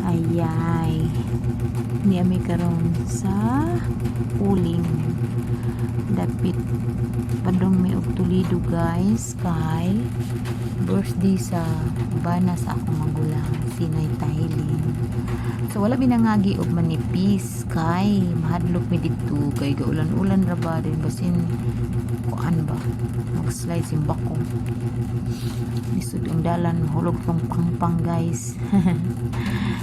Ayay. Ni ami karon sa uling. Dapit padong mi og Toledo guys kay birthday sa bana sa akong magulang si Nay Tailin. So wala binangagi og manipis kay mahadlok mi didto kay gaulan-ulan ra ba din basin kuan ba mag-slide simbak ko. Lisod ang dalan hulog tong pangpang guys.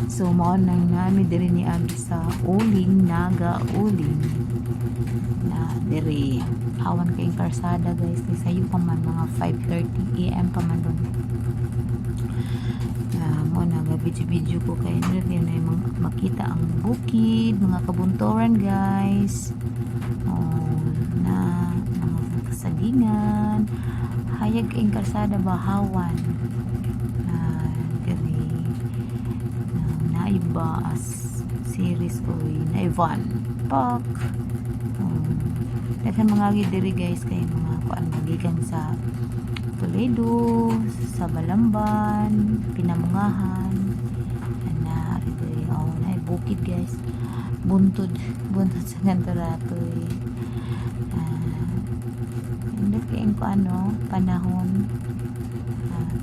So mao nang nami diri ni abi sa uling naga uling na diri awan kayong karsada guys ni sayo pa man mga 5:30 AM pa man doon. Mo na video ko kay nila na yung makita ang bukid mga kabuntoran guys. Na mga kasagingan hayag kayong karsada bahawan diri naiba as series oy naivan pak daghan mga diri guys kay mga kuan magikan sa Toledo, sa Balamban, Pinamungahan na diri na bukid guys buntod sa Gantarato hindi kayong ko panahon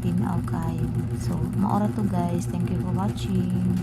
tinaw kayo so maora to guys, thank you for watching.